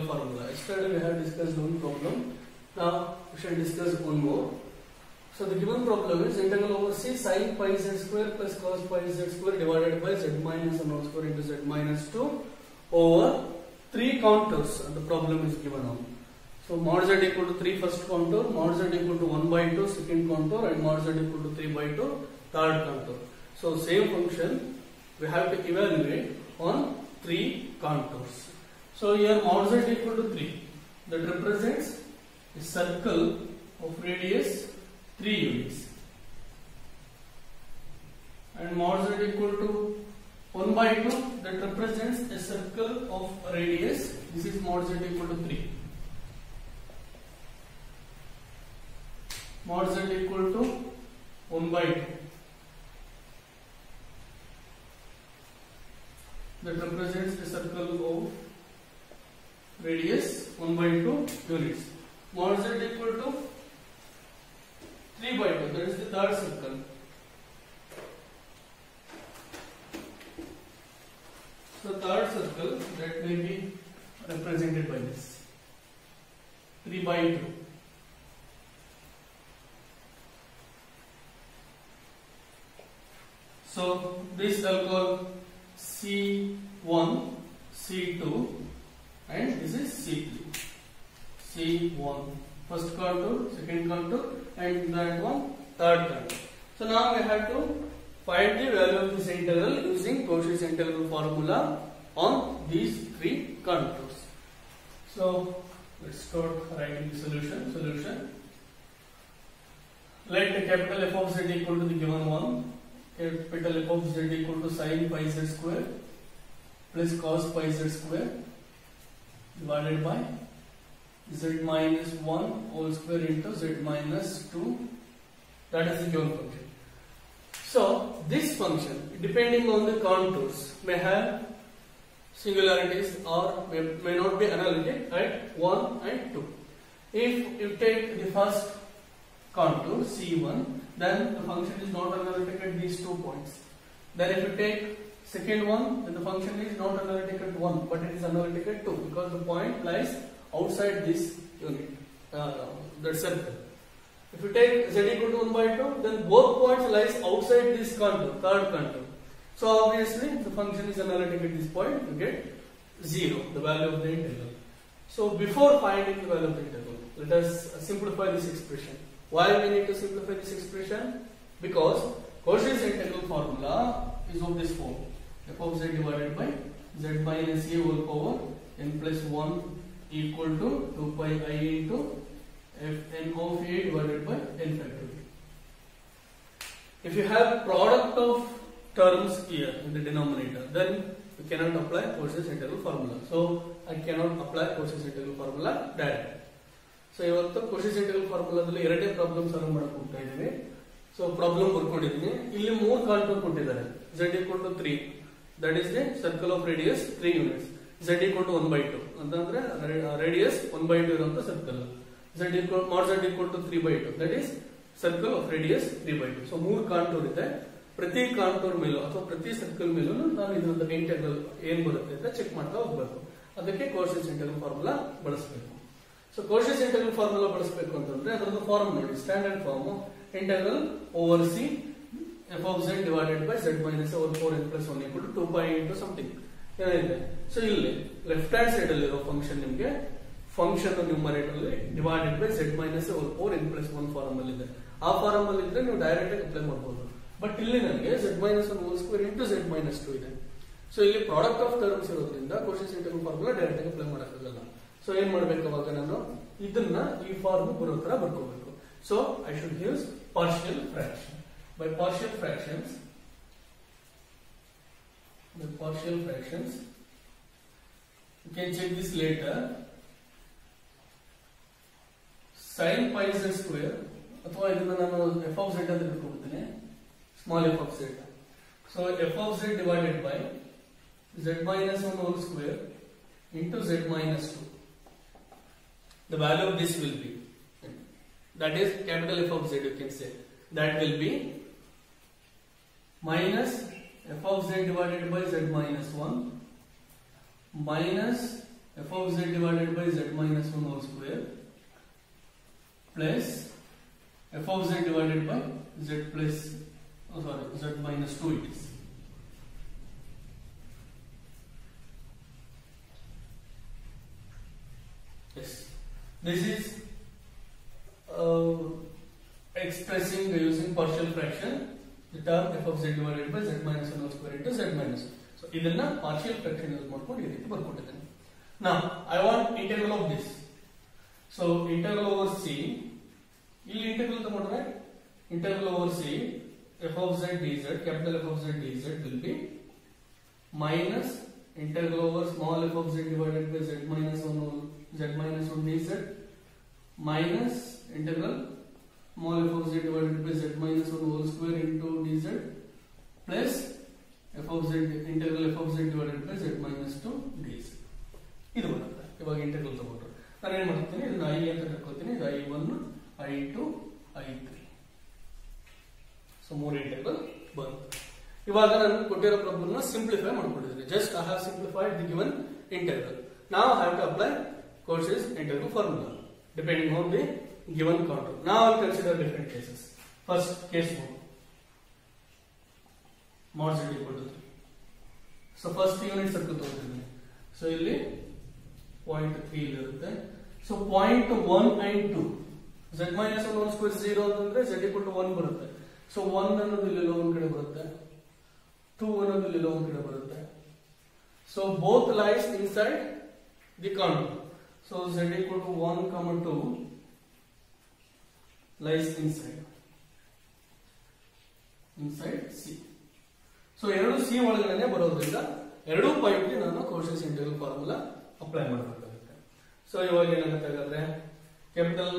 integral formula. Yesterday we have discussed one problem. Now we shall discuss one more. So the given problem is integral over c sin pi z square plus cos pi z square divided by z minus 1 whole square into z minus 2 over 3 contours. And the problem is given now. So mod z equal to 3 first contour, mod z equal to 1 by 2 second contour, and mod z equal to 3 by 2 third contour. So same function we have to evaluate on 3 contours. So here mod z equal to 3, that represents a circle of radius 3 units, and mod z equal to 1 by 2, that represents a circle of radius, this is mod z equal to 3. Mod z equal to 1 by 2, that represents a circle of radius 1 by 2 units. Mod z equal to 3 by 2, that is the third circle. So third circle that may be represented by this 3 by 2. So this I'll call C1, C2, and this is C3. C1 first contour, second contour, and that one third contour. So now we have to find the value of this integral using Cauchy's integral formula on these 3 contours. So let's start writing the solution. Let the capital F of z equal to the given one. Capital F of z equal to sin pi z square plus cos pi z square divided by z minus 1 whole square into z minus 2. That is the given function. So this function, depending on the contours, may have singularities or may not be analytic at 1 and 2. If you take the first contour C1, then the function is not analytic at these 2 points. Then if you take second one, then the function is not analytic at 1, but it is analytic at 2 because the point lies outside this unit, that circle. If you take z equal to 1 by 2, then both points lies outside this contour, third contour. So obviously the function is analytic at this point, you get 0, the value of the integral. So before finding the value of the integral, let us simplify this expression. Why we need to simplify this expression? Because Cauchy's integral formula is of this form: f of z divided by z minus a whole power n plus 1 equal to 2 pi I into fn of a divided by n factorial. If you have product of terms here in the denominator, then you cannot apply Cauchy's integral formula. So I cannot apply Cauchy's integral formula directly. So ಇವತ್ತು Cauchy's integral ಫಾರ್ಮುಲಾದಲ್ಲಿ ಎರಡೇ problem solve ಮಾಡಕ್ಕೆ ಹೋಗ್ತಾ ಇದೀವಿ. So problem ಬರ್ಕೊಂಡಿದ್ದೀನಿ. ಇಲ್ಲಿ 3 contour ಕೊಟ್ಟಿದ್ದಾರೆ. z equal to 3, that is the circle of radius 3 units. z equal to 1 by 2 ಅಂತಂದ್ರೆ radius 1 by 2 ಇರುವಂತ circle. mod z equal to 3 by 2, that is circle of radius 3 by 2. So 3 contour ಇದೆ. ಪ್ರತಿ contour ಮೇಲೂ ಅಥವಾ ಪ್ರತಿ circle ಮೇಲೂ ನಾವು ಇದರ ಇಂಟೆಗ್ರಲ್ ಏನ್ ಬರುತ್ತೆ ಅಂತ ಚೆಕ್ ಮಾಡ್ತಾ ಹೋಗ್ಬೇಕು. ಅದಕ್ಕೆ Cauchy's integral ಫಾರ್ಮುಲಾ ಬಳಸಬೇಕು. So Cauchy's integral formula ಬಳಸಬೇಕು ಅಂತಂದ್ರೆ ಅದರ ಫಾರ್ಮ್ ನೋಡಿ, standard form integral over C f of z divided by z minus over 4n plus 1 equal to 2 pi into something ಏನಿದೆ. ಸೊ ಇಲ್ಲಿ ಲೆಫ್ಟ್ ಹ್ಯಾಂಡ್ ಸೈಡ್ ಅಲ್ಲಿ ಇರೋ function ನಿಮಗೆ ಫಂಕ್ಷನ್ ನ್ಯೂಮರೇಟರ್ ಅಲ್ಲಿ divided by z minus over 4n plus 1 form ಅಲ್ಲಿ ಇದೆ. ಆ form ಅಲ್ಲಿ ಇದ್ರೆ ನೀವು ಡೈರೆಕ್ಟ್ ಆಗಿ ಅಪ್ಲೈ ಮಾಡಬಹುದು. ಬಟ್ ಇಲ್ಲಿ ನನಗೆ z minus 1 whole square into z minus 2 ಇದೆ. ಸೊ ಇಲ್ಲಿ ಪ್ರಾಡಕ್ಟ್ ಆಫ್ ಟರ್ಮ್ಸ್ ಇರೋದ್ರಿಂದ Cauchy's integral ಫಾರ್ಮುಲಾ ಡೈರೆಕ್ಟ್ ಆಗಿ ಅಪ್ಲೈ ಮಾಡಕ್ಕಾಗಲ್ಲ. ಸೊ ಏನ್ ಮಾಡ್ಬೇಕು ಅವಾಗ ನಾನು ಇದನ್ನ ಈ ಫಾರ್ಮ್ ಬರೋ ತರ ಬರ್ಕೋಬೇಕು. So I should use partial fraction. By partial fractions you can check this later. sin pi z square ಅಥವಾ ಇದನ್ನ ನಾನು f of z ಅಂತ ತಿಳ್ಕೊಳ್ತೀನಿ, small f of z. So f of z divided by z minus 1 whole square into z minus 2. The value of this will be, that is capital F of z, you can say, that will be minus f of z divided by z minus 1 minus f of z divided by z minus 1 whole square plus f of z divided by z plus z minus 2 it is. Yes, this is expressing using partial fraction the term f of z divided by z minus 1 whole square into z minus 1. So idella partial fraction use ಮಾಡ್ಕೊಂಡು ಈ ರೀತಿ ಬರ್ಕೊಂಡಿದ್ದೇನೆ. Now I want integral of this. So integral over c, ಇಲ್ಲಿ integral ತಗೊಂಡ್ರೆ integral over c f of z dz, capital F of z dz will be minus integral over small f of z divided by z minus 1 dz minus integral small f of z divided by z minus 1 whole square into dz plus f of z integral f of z divided by z minus 2 dz. ಇದು ಬರುತ್ತೆ. ಇವಾಗ integral ತಗೊಂಡ್ರೆ ನಾನು ಏನು ಮಾಡ್ತೀನಿ, ಇದನ್ನ i ಅಂತ ಕರ್ಕೊಳ್ತೀನಿ, ಇದು i1 i2 i3. ಸೊ ಮೂರು ಇಂಟೆಗ್ರಲ್ ಬರುತ್ತೆ. ಇವಾಗ ನಾನು ಕೊಟ್ಟಿರೋ ಪ್ರಾಬ್ಲಮ್ ನ ಸಿಂಪ್ಲಿಫೈ ಮಾಡ್ಕೊಂಡಿದ್ದೀನಿ. Just I have simplified the given integral. Now I have to apply Cauchy's integral formula depending on the given contour. Now I will consider different cases. First case 1, mod z equal to 3. So first unit circle ತಗೊಳ್ತೀನಿ. So ಇಲ್ಲಿ point 3 ಇಲ್ಲಿ ಇರುತ್ತೆ. So point 1 and 2 z minus 1 whole square 0 ಅಂತಂದ್ರೆ z equal to 1 ಬರುತ್ತೆ. So 1 ಅನ್ನೋದು ಇಲ್ಲಿ ಒಂದು ಕಡೆ ಬರುತ್ತೆ, 2 ಅನ್ನೋದು ಇಲ್ಲಿ ಒಂದು ಕಡೆ ಬರುತ್ತೆ. So both lies inside the contour. So z equal to 1 comma 2 lies inside C. So ಎರಡು c ಒಳಗಡೆ ಬರೋದ್ರಿಂದ ಎರಡು ಪಾಯಿಂಟ್ ಗೆ ನಾನು Cauchy's integral ಫಾರ್ಮುಲಾ ಅಪ್ಲೈ ಮಾಡಬೇಕಾಗುತ್ತೆ. ಸೊ ಇವಾಗ ಏನಾಗುತ್ತೆ ಹಾಗಾದ್ರೆ capital,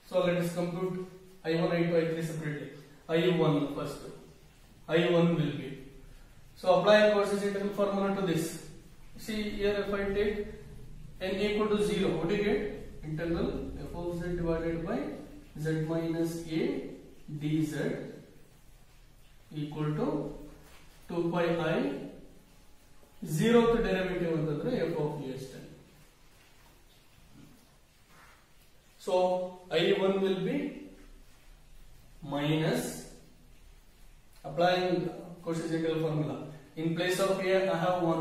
so let us compute i1 i2 i3 separately. i1 first, i1 will be, so apply Cauchy's integral formula to this. See here, if I take n equal to 0, what do you get? Integral f of z divided by z minus a dz equal to 2 pi I, 0th derivative ಅಂತಂದ್ರೆ f of a ಅಷ್ಟೇ. So I1 will be minus, applying Cauchy's integral formula, in place of a I have 1,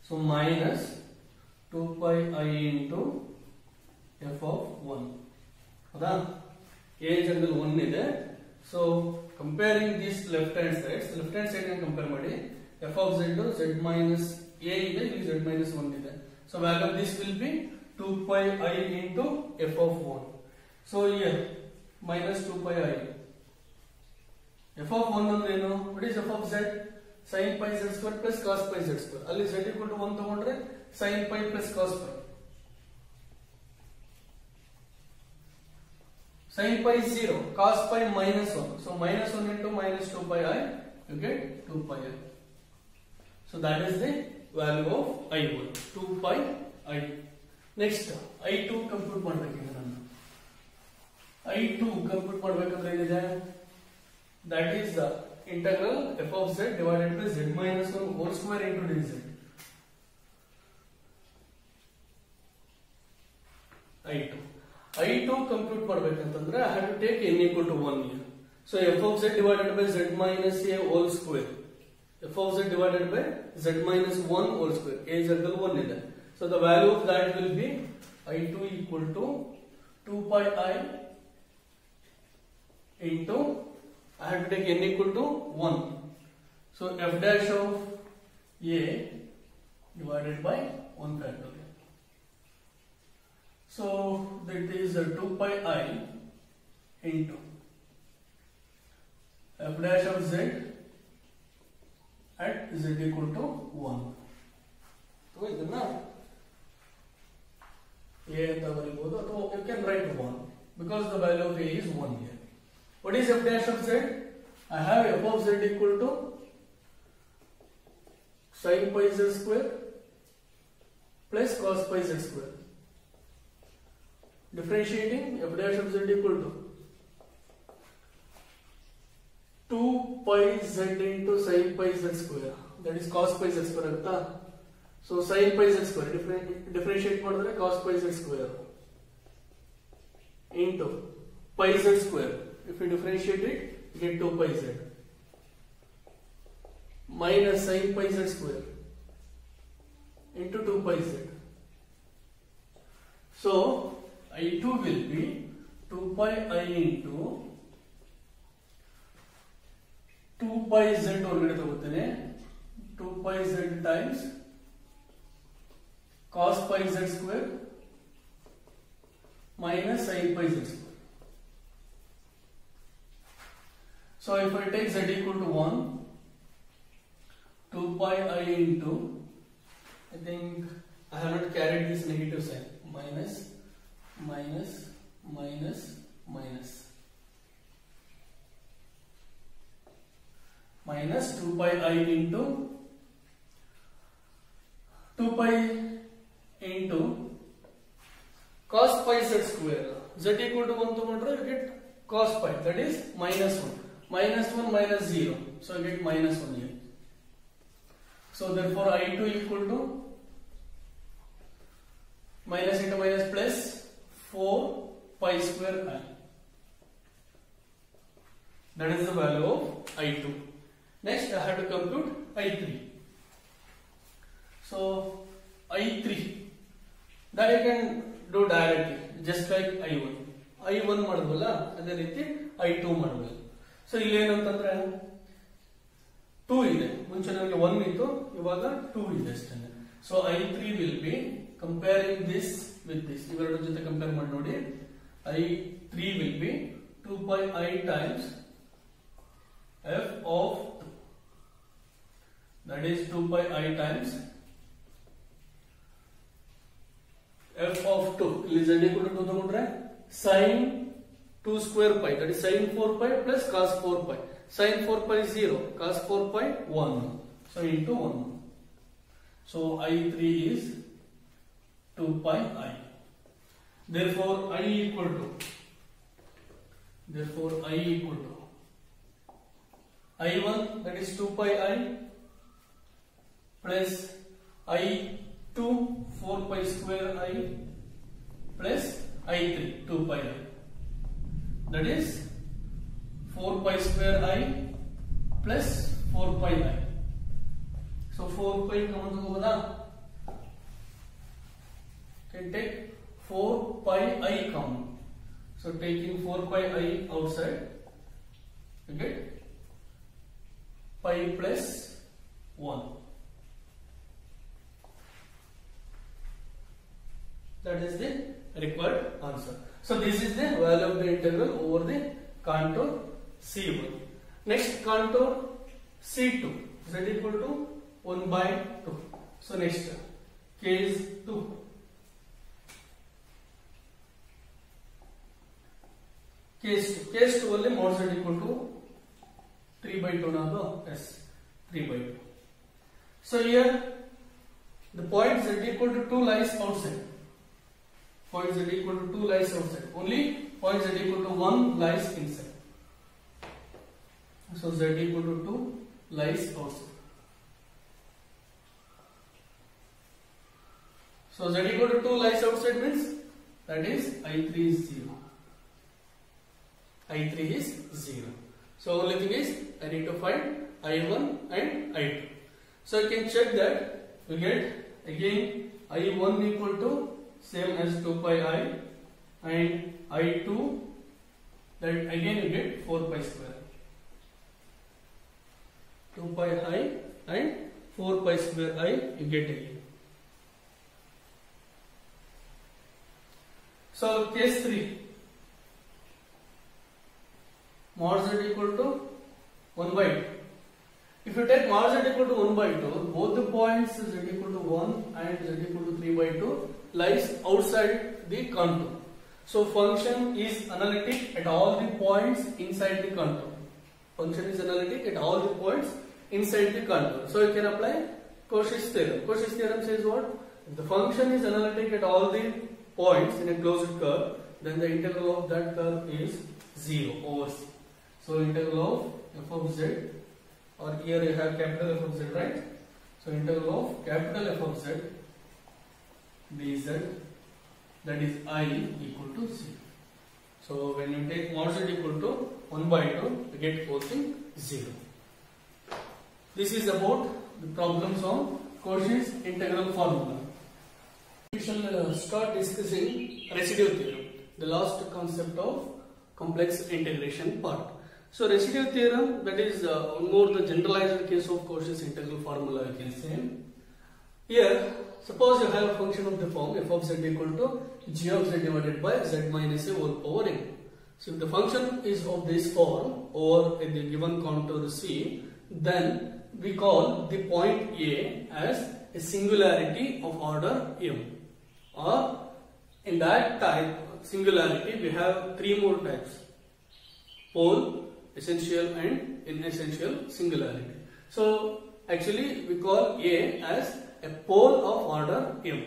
so minus 2 pi I into f of 1. ಹೌದಾ, a general 1 ಇದೆ. So comparing these left hand side compare ಮಾಡಿ, f of z z minus a ಇದೆ, ಇಲ್ಲಿ z minus 1 ಇದೆ. So value of this will be 2 pi I into f of 1. So here minus 2 pi I. f of 1 ಅಂದ್ರೆ ಏನು? What is f of z? sin pi z square plus cos pi z square. ಅಲ್ಲಿ z equal to 1 ತಗೊಂಡ್ರೆ sin pi plus cos pi. Sin pi is 0, cos pi minus 1. So minus 1 into minus 2 pi I, you get 2 pi I. So that is the value of I1, 2 pi I. Next I2 compute ಮಾಡಬೇಕಿದೆ ನಾನು. I2 compute ಮಾಡಬೇಕಂದ್ರೆ ಏನಿದೆ? That is the integral f of z divided by z minus 1 whole square into dz. I2 compute ಮಾಡಬೇಕಂತಂದ್ರೆ I have to take n equal to 1 here. So f of z divided by z minus a whole square, f of z divided by z minus 1 whole square, a general 1 ಇದೆ. So the value of that will be I2 equal to 2 pi I into, I have to take n equal to 1. So f dash of a divided by 1 factorial. So that is 2 pi I into f dash of z at z equal to 1. So ಇದನ್ನ a ಅಂತ ಬರೀಬಹುದು, ಅಥವಾ you can write 1 because the value of a is 1 here. What is f dash of z? I have f of z equal to sin pi z square plus cos pi z square. Differentiating, f dash of z equal to 2 pi z into sin pi z square, that is cos pi z square agutta. So sin pi z square differentiate ಮಾಡಿದ್ರೆ cos pi z square into pi z square. If you differentiate it, you get 2 pi z minus sin pi z square into 2 pi z. So I2 will be 2 pi I into 2 pi z ಹೊರಗಡೆ ತಗೋತೇನೆ 2 pi z times cos pi z square minus sin pi z square. So if I take z equal to 1, 2 pi I into, I think I have not carried this negative sign, minus, minus, minus, minus, minus 2 pi I into 2 pi into cos pi z square. Z equal to 1 to you get cos pi, that is minus 1. Minus 1 minus 0. So I get minus 1 here. So therefore I2 equal to minus into minus plus 4 pi square I. That is the value of I2. Next I have to compute I3. So I3, that I can do directly, just like I1. I1 ಮಾಡಬಲ್ಲ ಅದೇ ರೀತಿ I2 ಮಾಡಬಹುದು. So ಇಲ್ಲಿ ಏನಂತಂದ್ರೆ 2 ಇದೆ, ಮುಂಚೆ ನಮಗೆ 1 ಇತ್ತು, ಇವಾಗ 2 ಇದೆ ಅಷ್ಟೇ. So I3 will be comparing this with this, ಇವೆರಡರ ಜೊತೆ ಕಂಪೇರ್ ಮಾಡಿ ನೋಡಿ. I3 will be 2 pi I times f of 2, that is 2 pi I times f of 2. ಇಲ್ಲಿ z equal to 2 ತಗೊಂಡ್ರೆ sin 2 square pi, that is sin 4 pi plus cos 4 pi. Sin 4 pi is 0, cos 4 pi 1. So into 1. So I3 is 2 pi I. Therefore I equal to I1, that is 2 pi I plus I2 4 pi square I plus I3 2 pi I, that is 4 pi square I plus 4 pi I. So 4 pi common ತಗೋಬೋದಾ? Can take 4 pi I common. So taking 4 pi I outside, you get pi plus 1. That is the required answer. So this is the value of the integral over the contour C1. Next contour C2, z equal to 1 by 2. So next case 2. Case 2 ಅಲ್ಲಿ mod z equal to 3 by 2 now, yes, 3 by 2. So here the point z equal to 2 lies outside. Point z equal to 2 lies outside. Only point z equal to 1 lies inside. So z equal to 2 lies outside. So z equal to 2 lies outside means that is I3 is 0. I3 is 0. So only thing is I need to find I1 and I2. So I can check that you get again I1 equal to same as 2 pi I and I2, that again you get 4 pi square. 2 pi I and 4 pi square I you get again. So case 3, mod z equal to 1 by 2. If you take mod z equal to 1 by 2, both the points z equal to 1 and z equal to 3 by 2 lies outside the contour. So function is analytic at all the points inside the contour. Function is analytic at all the points inside the contour. So you can apply Cauchy's theorem. Cauchy's theorem says what? If the function is analytic at all the points in a closed curve, then the integral of that curve is 0 over c. So integral of f of z, or here you have capital F of z, right? So integral of capital F of z dz, that is I equal to 0. So when you take mod z equal to 1 by 2, you get whole thing 0. This is about the problems on Cauchy's integral formula. We shall start discussing residue theorem, the last concept of complex integration part. So residue theorem, that is more the generalized case of Cauchy's integral formula, I can say. Here, suppose you have a function of the form f of z equal to g of z divided by z minus a whole power n. So if the function is of this form or in the given contour C, then we call the point A as a singularity of order m. Or in that type singularity, we have three more types: pole, essential and inessential singularity. So actually we call A as a pole of order m.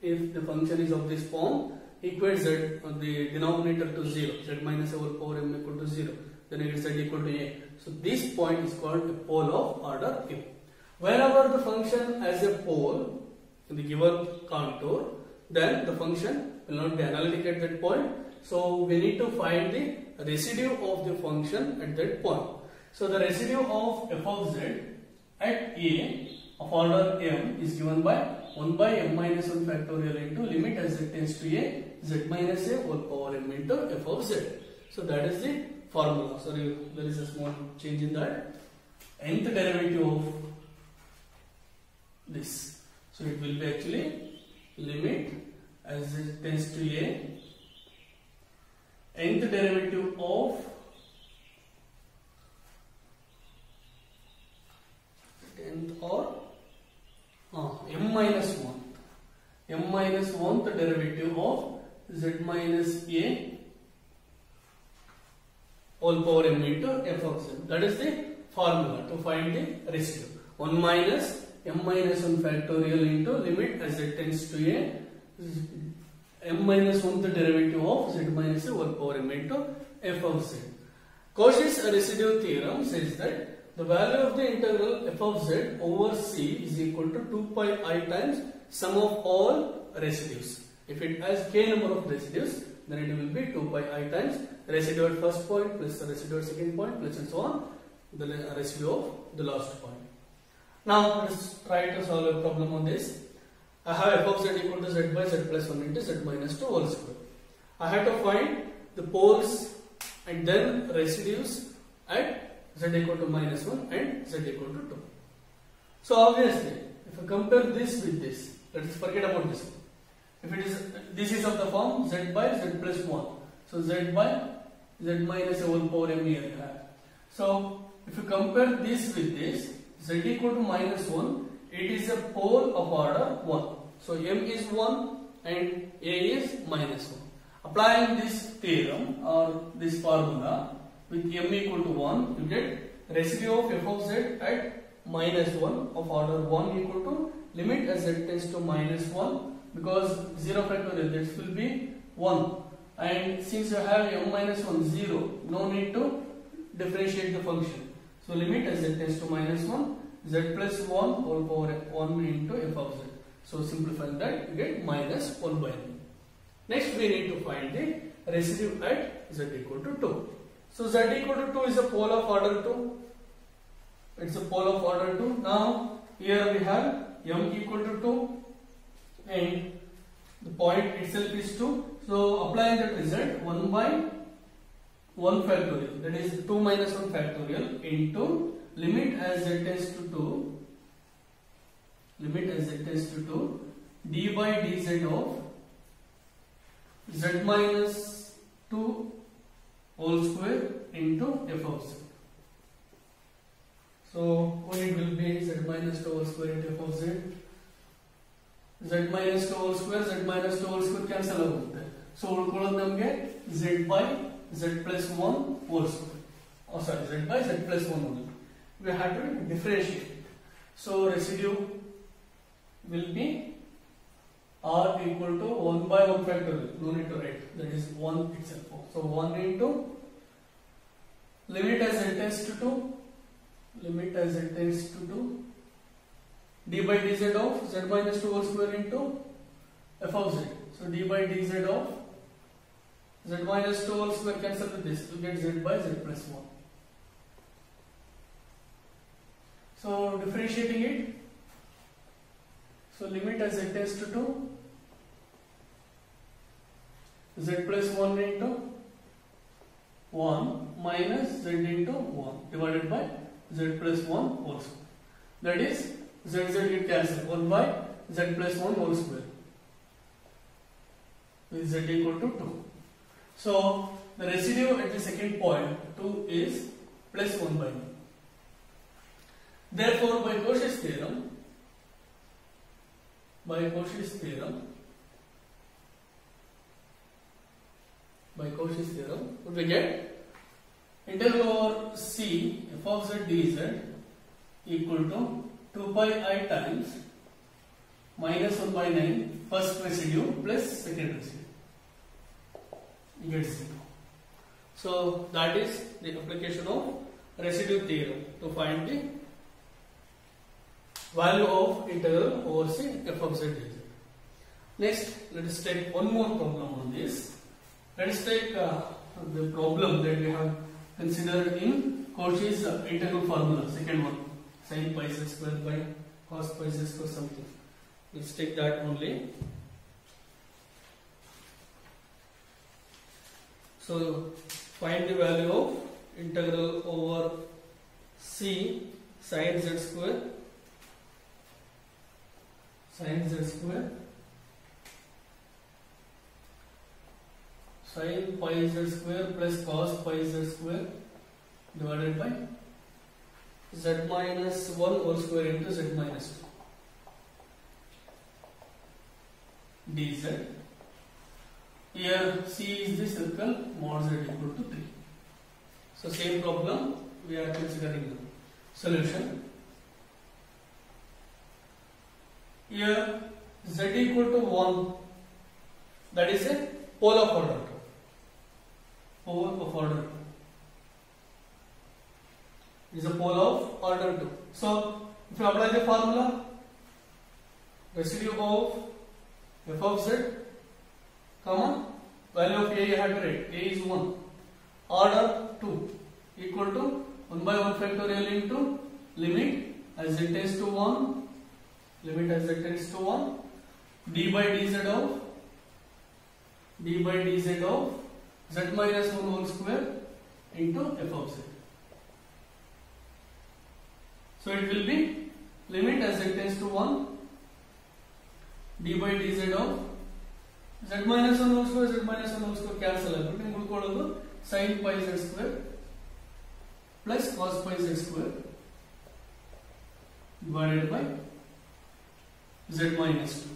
If the function is of this form, equate z, the denominator to 0, z minus a whole power m equal to 0, then it is z equal to a. So this point is called a pole of order m. Whenever the function has a pole in the given contour, then the function will not be analytic at that point. So we need to find the residue of the function at that point. So the residue of f of z at a of order m is given by 1 by m minus 1 factorial into limit as z tends to a z minus a whole power m into f of z. So that is the formula. Sorry, there is a small change in that. Nth derivative of this. So it will be actually limit as z tends to a nth derivative of m minus 1th derivative of z minus a whole power m into f of z. That is the formula to find the residue. 1 minus m minus 1 factorial into limit as z tends to a m minus 1th derivative of z minus a whole power m into f of z. Cauchy's residue theorem says that the value of the integral f of z over c is equal to 2 pi I times sum of all residues. If it has k number of residues, then it will be 2 pi I times residue at first point plus the residue at second point plus and so on, the residue of the last point. Now let us try to solve a problem on this. I have f of z equal to z by z plus 1 into z minus 2 whole square. I have to find the poles and then residues at z equal to minus 1 and z equal to 2. So obviously, if I compare this with this, let us forget about this one. If it is, this is of the form z by z plus 1. So z by z minus a whole power m here. So if you compare this with this, z equal to minus 1, it is a pole of order 1. So m is 1 and a is minus 1. Applying this theorem or this formula with m equal to 1, you get residue of f of z at minus 1 of order 1 equal to limit as z tends to minus 1, because 0 factorial, this will be 1, and since you have m minus 1 0, no need to differentiate the function. So limit as z tends to minus 1, z plus 1 whole power 1 into f of z. So simplifying that, you get minus 1 by n. Next we need to find the residue at z equal to 2. So z equal to 2 is a pole of order 2. It's a pole of order 2. Now here we have m equal to 2 and the point itself is 2. So applying that result, 1 by 1 factorial, that is 2 minus 1 factorial into limit as z tends to 2, limit as z tends to 2, d by dz of z minus 2 whole square into f of z. So what it will be, z minus 2 whole square into f of z. Z minus 2 whole square, z minus 2 whole square cancel ಆಗುತ್ತೆ. So ಉಳ್ಕೊಳ್ಳೋದು ನಮಗೆ z by z plus 1 whole square. Oh sorry, z by z plus 1 only. We have to differentiate it. So residue will be r equal to 1 by 1 factorial. No need to write. That is 1 itself. So 1 into limit as z tends to 2, limit as z tends to 2, d by dz of z minus 2 whole square into f of z. So d by dz of z minus 2 whole square cancel with this to get z by z plus 1. So differentiating it, so limit as z tends to 2, z plus 1 into 1 minus z into 1 divided by z plus 1 whole square. That is z get cancelled, 1 by z plus 1 whole square with z equal to 2. So the residue at the second point 2 is plus 1 by 9. Therefore by Cauchy's theorem, what we get? Integral over c f of z dz equal to 2 pi I times minus 1 by 9 first residue plus second residue. You get 0. So that is the application of residue theorem to find the value of integral over c f of z dz. Next, let us take one more problem on this. Let us take the problem that we have considered in Cauchy's integral formula, second one, sin pi z square by cos pi z square something. Let's take that only. So find the value of integral over c sin z square sin pi z square plus cos pi z square divided by z minus 1 whole square into z minus 2 dz. Here c is the circle, mod z equal to 3. So same problem we are considering now. Solution. Here z equal to 1, that is a pole of order 2. Pole of order 2 is a pole of order 2. So if you apply the formula, residue of f of z, comma, value of a you have to write, a is 1, order 2 equal to 1 by 1 factorial into limit as z tends to 1, d by dz of z minus 1 whole square into f of z. So it will be limit as z tends to 1, d by dz of z minus 1 whole square cancel aguttu sin pi z square plus cos pi z square divided by z minus 2.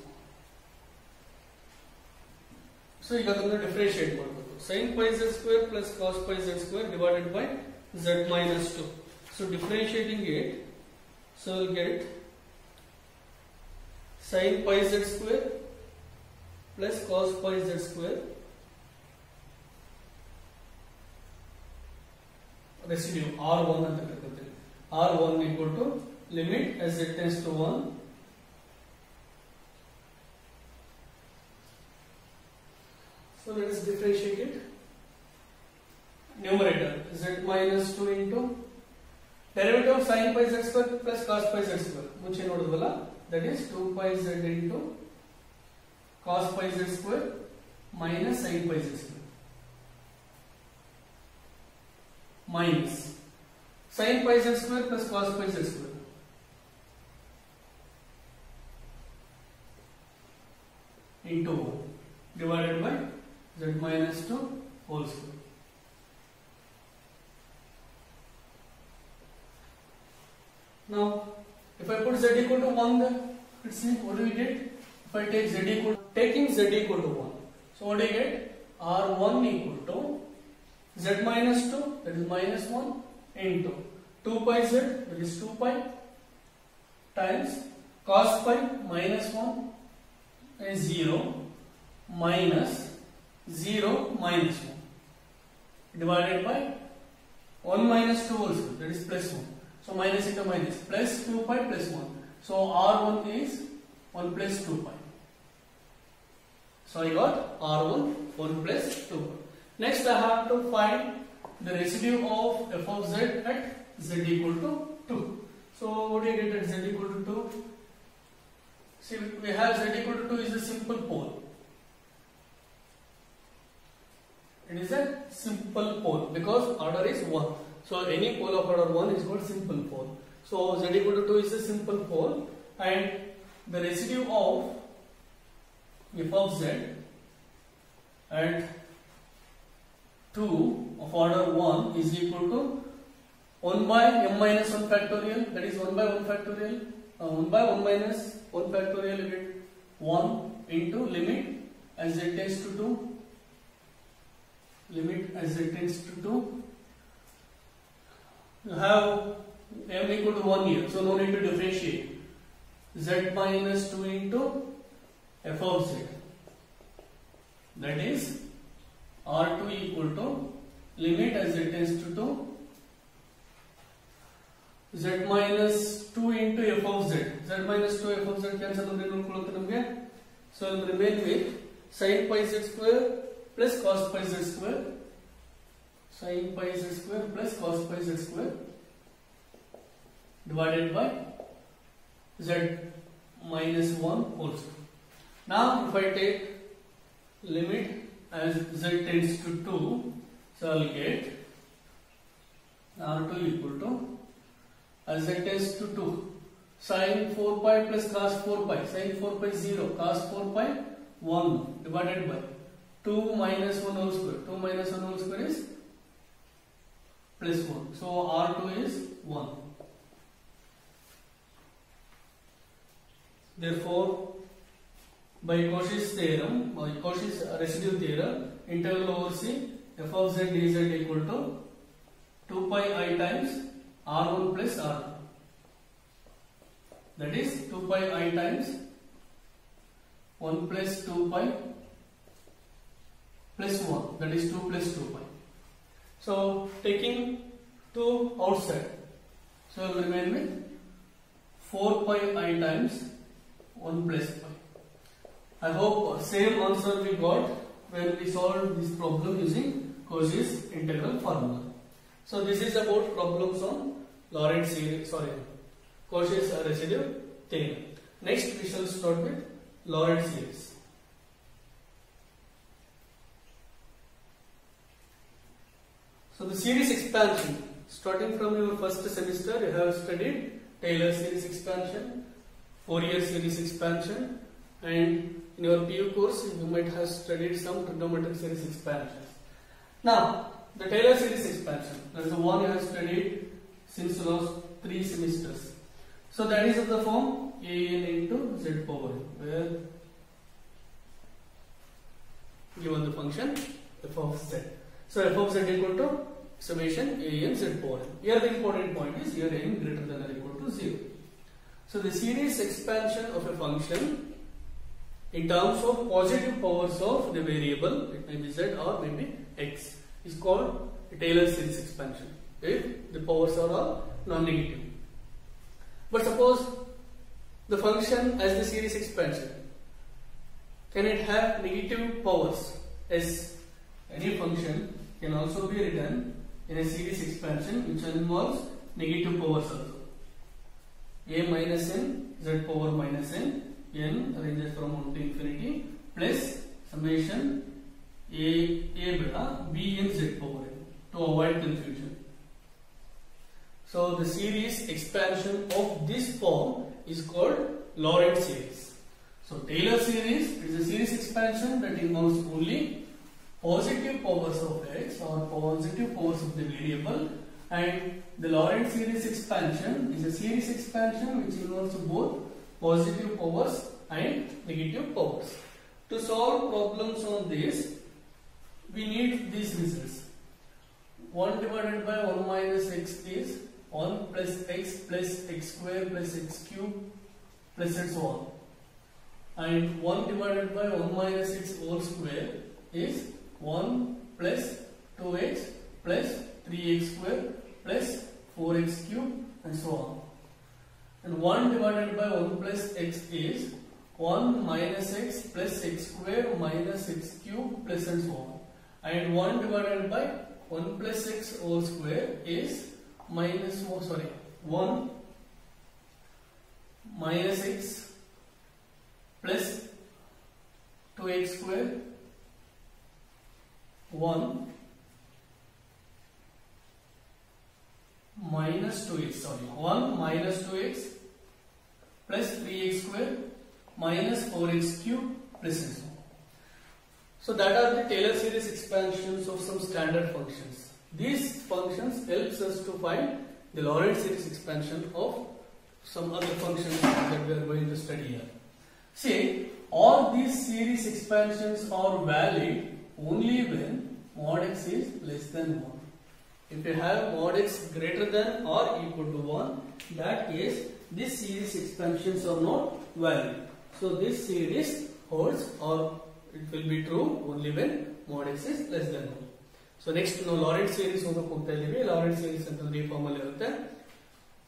So you got to differentiate sin pi z square plus cos pi z square divided by z minus 2. So differentiating it, so we'll get sin pi z square plus cos pi z square residue R1 ಅಂತ ಕರೆಯುತ್ತೇವೆ. R1 equal to limit as z tends to 1 so let us differentiate it. Numerator z minus 2 into derivative of sin pi z square plus cos pi z square ಮುಂಚೆ ನೋಡಿದ್ವಲ್ಲ, that is 2 pi z into cos pi z square minus sin pi z square minus sin pi z square plus cos pi z square into 1 divided by z minus 2 whole square. Now if I put z equal to 1 there, let's see what do we get. If I take z equal to 1, so what do you get? R1 equal to z minus 2, that is minus 1 into 2 pi z, that is 2 pi times cos pi minus 1 is 0 minus 0 minus 1 divided by 1 minus 2 also, that is plus 1. So minus into minus, plus 2 pi plus 1. So R1 is 1 plus 2 pi. So I got R1 1 plus 2 pi. Next I have to find the residue of f of z at z equal to 2. So what do you get at z equal to 2? See, we have z equal to 2 is a simple pole. It is a simple pole because order is 1. So any pole of order 1 is called simple pole. So z equal to 2 is a simple pole, and the residue of f of z at 2 of order 1 is equal to 1 by m minus 1 factorial, that is 1 by 1 factorial, 1 by 1 minus 1 factorial, you get 1 into limit as z tends to 2, limit as z tends to 2. You have m equal to 1 here, so no need to differentiate. Z minus 2 into f of z, that is R2 equal to limit as z tends to 2, z minus 2 into f of z, z minus 2 f of z cancel nಮಗೆ, so it will remain with sin pi z square plus cos pi z square, sin pi z square plus cos pi z square divided by z minus 1 whole square. Now if I take limit as z tends to 2, so I will get R2 equal to, as z tends to 2, sin 4 pi plus cos 4 pi, sin 4 pi 0, cos 4 pi 1 divided by 2 minus 1 whole square, 2 minus 1 whole square is plus 1, so R2 is 1. Therefore, by Cauchy's theorem, by Cauchy's residue theorem, integral over C, f of z dz equal to 2 pi I times R1 plus R2. That is 2 pi I times 1 plus 2 pi plus 1, that is 2 plus 2 pi. So taking 2 outside, so I will remain with 4 pi I times 1 plus pi. I hope same answer we got when we solved this problem using Cauchy's integral formula. So this is about problems on Lorentz series, Cauchy's residue theorem. Next we shall start with Lorentz series. So the series expansion, starting from your first semester you have studied Taylor series expansion, Fourier series expansion, and in your PU course you might have studied some trigonometric series expansions. Now the Taylor series expansion, that is the one you have studied since the last 3 semesters. So that is of the form an into z power n, where given the function f of z. So f of z equal to summation an z power n. Here the important point is here n greater than or equal to 0. So the series expansion of a function in terms of positive powers of the variable, it may be z or maybe x, is called a Taylor series expansion if the powers are all non-negative. But suppose the function as the series expansion, can it have negative powers? Yes, any function can also be written in a series expansion which involves negative powers also. A minus n, z power minus n, n ranges from 1 to infinity, plus summation a beta b n z power n, to avoid confusion. So the series expansion of this form is called Lorentz series. So Taylor series is a series expansion that involves only positive powers of x or positive powers of the variable, and the Lorentz series expansion is a series expansion which involves both positive powers and negative powers. To solve problems on this, we need these results. 1 divided by 1 minus x is 1 plus x square plus x cube plus and so on. And 1 divided by 1 minus x whole square is 1 plus 2x plus 3x square plus 4x cube and so on. and 1 divided by 1 plus x is 1 minus x plus x square minus x cube plus and so on. And 1 divided by 1 plus x whole square is minus 1 minus x plus 2x square 1 minus 2x 1 minus 2x plus 3x square minus 4x cube plus and so on. So that are the Taylor series expansions of some standard functions. These functions helps us to find the Lorentz series expansion of some other functions that we are going to study here. See, all these series expansions are valid only when mod x is less than 1. If you have mod x greater than or equal to 1, that is, these series expansions are not valid. So this series holds, or it will be true only when mod x is less than 1. So next ನಾವು Lorentz series ಓದಕ್ಕೆ ಹೋಗ್ತಾ ಇದೀವಿ. Lorentz series ಅಂತಂದ್ರೆ ಈ form ಅಲ್ಲಿ ಇರುತ್ತೆ.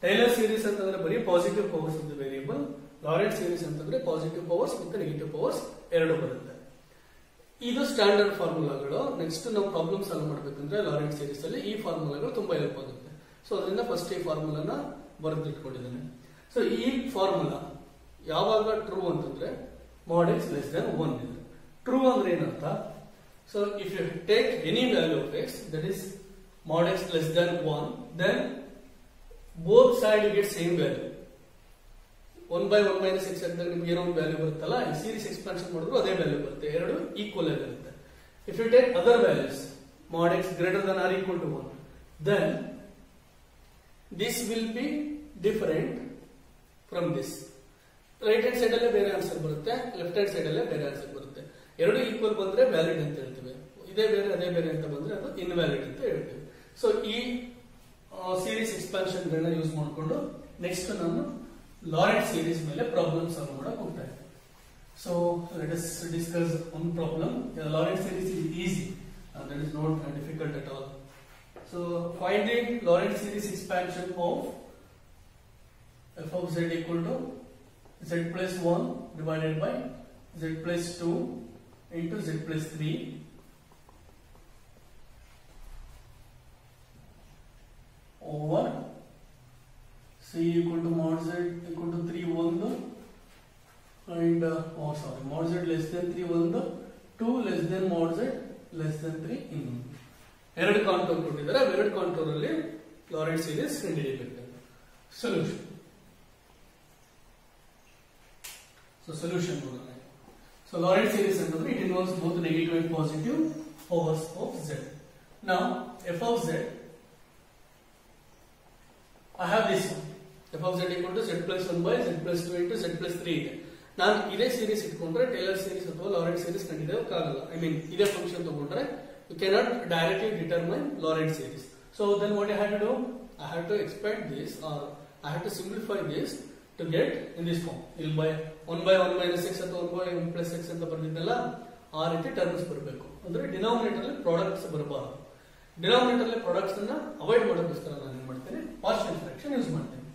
Taylor series ಅಂತಂದ್ರೆ ಬರೀ positive powers of the variable. Lorentz series ಅಂತಂದ್ರೆ ಪಾಸಿಟಿವ್ ಪವರ್ಸ್ ಮತ್ತು ನೆಗೆಟಿವ್ ಪವರ್ಸ್ ಎರಡು ಬರುತ್ತೆ. ಇದು ಸ್ಟ್ಯಾಂಡರ್ಡ್ ಫಾರ್ಮುಲಾಗಳು. ನೆಕ್ಸ್ಟ್ ನಾವು ಪ್ರಾಬ್ಲಮ್ ಸಾಲ್ವ್ ಮಾಡಬೇಕಂದ್ರೆ Lorentz series ಅಲ್ಲಿ ಈ ಫಾರ್ಮುಲಾಗಳು ತುಂಬಾ ಹೆಲ್ಪ್ ಆಗುತ್ತೆ. ಸೊ ಅದರಿಂದ ಫಸ್ಟ್ ಈ ಫಾರ್ಮುಲಾನ ಬರೆದಿಟ್ಕೊಂಡಿದ್ದೇನೆ. ಸೊ ಈ ಫಾರ್ಮುಲಾ ಯಾವಾಗ ಟ್ರೂ ಅಂತಂದ್ರೆ mod x less than 1 ಇದೆ. ಟ್ರೂ ಅಂದ್ರೆ ಏನಂತ? So if you take any value of x, that is mod x less than 1, then both sides you get same value. 1 by 1 minus x ಅಂತ ನಿಮಗೆ ಏನೋ ಒಂದು value ಬರುತ್ತಲ್ಲ, ಈ ಸೀರೀಸ್ ಎಕ್ಸ್ಪಾನ್ಷನ್ ಮಾಡಿದ್ರು ಅದೇ ವ್ಯಾಲ್ಯೂ ಬರುತ್ತೆ, ಎರಡು ಈಕ್ವಲ್ ಆಗಿರುತ್ತೆ. If you take other values, mod x greater than or equal to 1, then this will be different from this. Right hand side ಅಲ್ಲೇ ಬೇರೆ ಆನ್ಸರ್ ಬರುತ್ತೆ, ಲೆಫ್ಟ್ ಹ್ಯಾಂಡ್ ಸೈಡ್ ಅಲ್ಲೇ ಬೇರೆ ಆನ್ಸರ್ ಬರುತ್ತೆ. ಎರಡು ಈಕ್ವಲ್ ಬಂದ್ರೆ ವ್ಯಾಲಿಡ್ ಅಂತ ಹೇಳ್ತೀವಿ, ಇದೇ ಬೇರೆ ಅದೇ ಬೇರೆ ಅಂತ ಬಂದ್ರೆ ಅದು ಇನ್ವ್ಯಾಲಿಡ್ ಅಂತ ಹೇಳ್ತೀವಿ. ಸೊ ಈ ಸೀರೀಸ್ ಎಕ್ಸ್ಪಾನ್ಷನ್ ಗಳನ್ನ ಯೂಸ್ ಮಾಡಿಕೊಂಡು ನೆಕ್ಸ್ಟ್ ನಾನು Lorentz ಸೀರೀಸ್ ಮೇಲೆ ಪ್ರಾಬ್ಲಮ್ ಸಾಲ್ವ್ ಮಾಡಕ್ಕೆ ಹೋಗ್ತಾ ಇದ್ದೀನಿ. So let us discuss one problem. Lorentz series is easy and that is not difficult at all. So find the Lorentz series expansion of f of z equal to z plus 1 divided by z plus 2 into z plus 3 over c equal to mod z equal to 3 1 and mod z less than 3 1 2 less than mod z less than 3 ಇನ್ನೊಂದು. ಎರಡು contour ಕೊಟ್ಟಿದ್ದಾರೆ, ಎರಡು contour ಅಲ್ಲಿ Lorentz series ಕಂಡುಹಿಡಿಯಬೇಕು. Solution. So solution ನೋಡೋಣ. So Lorentz series ಅಂತಂದ್ರೆ it involves both negative and positive powers of z. Now f of z, I have this one. f of z equal to z plus 1 by z plus 2 into z plus 3 ಇದೆ. ನಾನು ಇದೇ series ಇಟ್ಕೊಂಡ್ರೆ Taylor series ಅಥವಾ Lorentz series ಕಂಡುಹಿಡಿಯೋಕ್ಕಾಗಲ್ಲ. I mean ಇದೇ function ತಗೊಂಡ್ರೆ you cannot directly determine Lorentz series. So then what I have to do? I have to expand this, or I have to simplify this to get in this form. ಇಲ್ಲಿ by 1 by 1 minus x ಅಥವಾ 1 by 1 plus x ಅಂತ ಬರ್ತಿದ್ದಲ್ಲ, ಆ ರೀತಿ terms ಬರಬೇಕು. ಅಂದ್ರೆ denominator ಅಲ್ಲಿ products ಬರಬಾರದು. Denominator ಅಲ್ಲಿ ಪ್ರಾಡಕ್ಟ್ಸ್ ಅನ್ನ ಅವಾಯ್ಡ್ ಮಾಡೋದಕ್ಕೋಸ್ಕರ ನಾನು ಏನ್ ಮಾಡ್ತೇನೆ, ಪಾರ್ಷಿಯಲ್ ಫ್ರಾಕ್ಷನ್ ಯೂಸ್ ಮಾಡ್ತೇನೆ.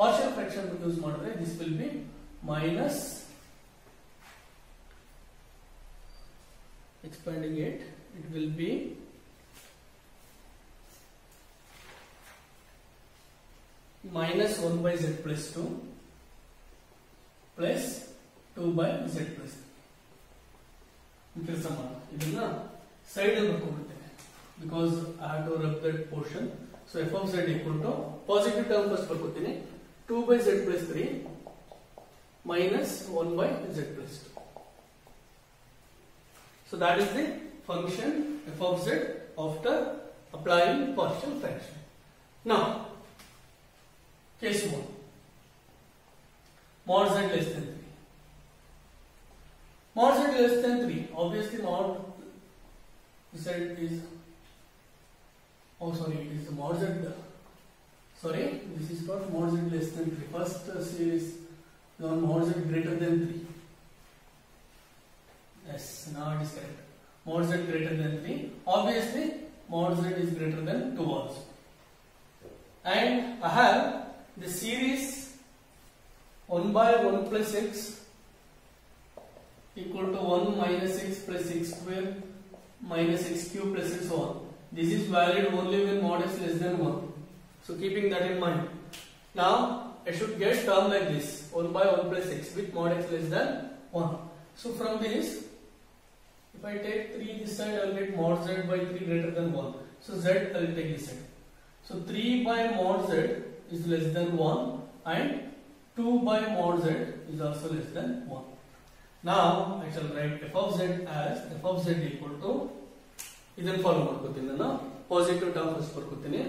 ಪಾರ್ಷಿಯಲ್ ಫ್ರಾಕ್ಷನ್ ಯೂಸ್ ಮಾಡಿದ್ರೆ this will be minus, expanding it will be minus 1 by z plus 2 plus 2 by z plus 3. ಕೆಲಸ ಮಾಡ ಇದನ್ನ ಸೈಡ್ ಅಲ್ಲಿ ಬರ್ಕೊಂಡ್ಬಿಡ್ತೇನೆ because I have to rub that portion. So f of z equal to positive term first ಬರ್ಕೊತೀನಿ, 2 by z plus 3 minus 1 by z plus 2. So that is the function f of z after applying partial fraction. Now case 1, mod z less than 3. Mod z less than 3, obviously mod z is, it is the mod z, this is not mod z less than 3. First series on mod z greater than 3. Yes, now it is correct. Mod z greater than 3. Obviously mod z is greater than 2 also. And I have the series 1 by 1 plus x equal to 1 minus x plus x square minus x cube plus and so on. This is valid only when mod x less than 1. So keeping that in mind. Now I should get term like this, 1 by 1 plus x with mod x less than 1. So from this, if I take 3 this side, I will get mod z by 3 greater than 1. So z I will take this side. So 3 by mod z is less than 1 and 2 by mod z is also less than 1. Now I shall write f of z as f of z equal to, ಇದನ್ನು follow ಮಾಡ್ಕೋತೀನಿ ನಾನು, positive term first ಬರ್ಕೋತೀನಿ,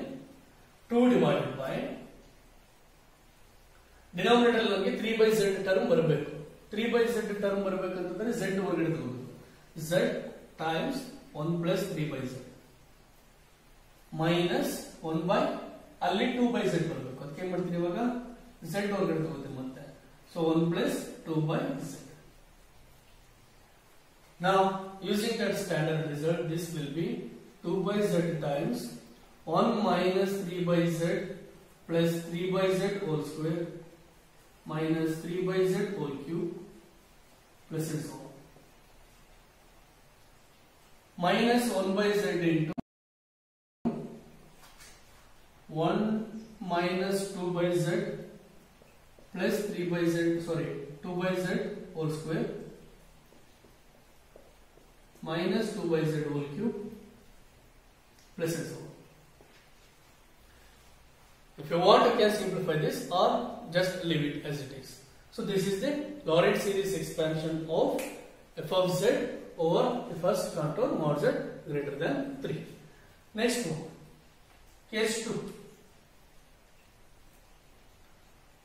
2 divided by denominator ನನಗೆ 3 by z term ಬರಬೇಕು. 3 by z term ಬರಬೇಕಂತಂದ್ರೆ z ಹೊರಗಡೆ ತಗೋಬೇಕು. z times 1 plus 3 by z minus 1 by ಅಲ್ಲಿ 2 by z ಬರಬೇಕು. ಅದಕ್ಕೆ ಏನು ಮಾಡ್ತೀನಿ ಇವಾಗ z ಹೊರಗಡೆ ತಗೋತೀನಿ ಮತ್ತೆ. So 1 plus 2 by z. Now using that standard result, this will be 2 by z times 1 minus 3 by z plus 3 by z whole square minus 3 by z whole cube plus and so on. Minus 1 by z into 1 minus 2 by z plus 3 by z, 2 by z whole square minus 2 by z whole cube plus and so on. If you want, you can simplify this or just leave it as it is. So this is the Lorentz series expansion of f of z over the first contour mod z greater than 3. Next one, case 2.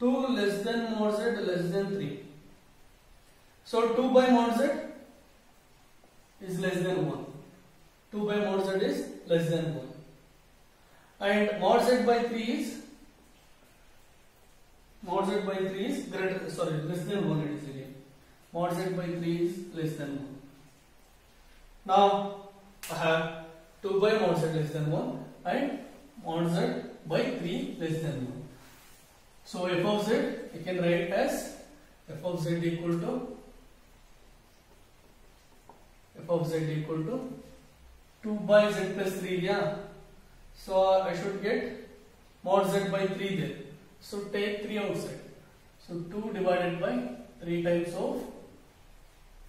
2 less than mod z less than 3. So 2 by mod z is less than 1. 2 by mod z is less than 1. And mod z by 3 is less than 1 it is again. Mod z by 3 is less than 1. Now I have 2 by mod z less than 1 and mod z by 3 less than 1. So f of z I can write as f of z equal to 2 by z plus 3, yeah. So I should get mod z by 3 there. So take 3 outside. So 2 divided by 3 times of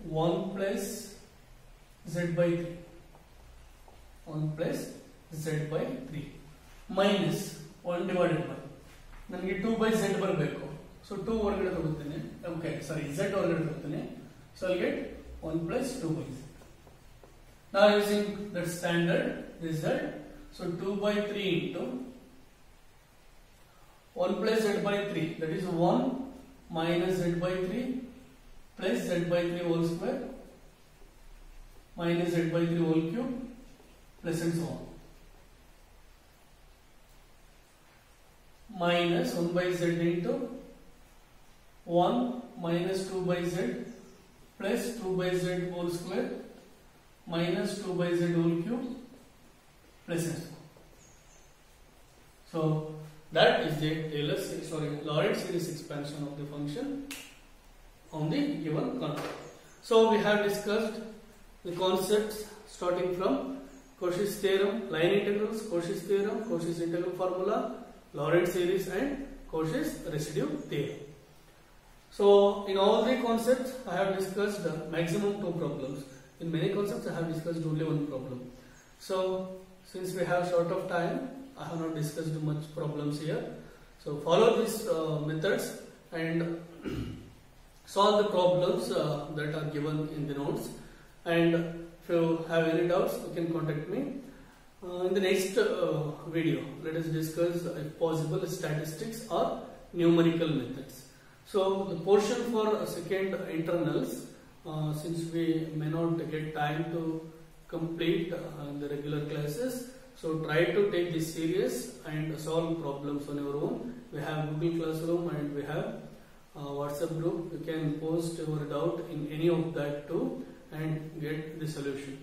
1 plus z by 3. 1 plus z by 3 minus 1 divided by, ನನಗೆ 2 by z ಬರಬೇಕು. So 2 ಹೊರಗಡೆ ತಗೋತೀನಿ. Okay, sorry, z ಹೊರಗಡೆ ತಗೋತೀನಿ. So I'll get 1 plus 2 by z. Now using that standard result, so 2 by 3 into 1 plus z by 3, that is 1 minus z by 3 plus z by 3 whole square minus z by 3 whole cube plus and so on. Minus 1 by z into 1 minus 2 by z plus 2 by z whole square minus 2 by z whole cube plus and so on. So that is the Lorentz series expansion of the function on the given contour. So we have discussed the concepts starting from Cauchy's theorem, line integrals, Cauchy's theorem, Cauchy's integral formula, Lorentz series and Cauchy's residue theorem. So in all the concepts I have discussed maximum 2 problems. In many concepts I have discussed only 1 problem. So since we have short of time, I have not discussed much problems here. So follow these methods and solve the problems that are given in the notes. And if you have any doubts, you can contact me. In the next video, let us discuss, if possible, statistics or numerical methods. So the portion for second internals, since we may not get time to complete the regular classes, so try to take this serious and solve problems on your own. We have Google Classroom and we have WhatsApp group. You can post your doubt in any of that too and get the solution.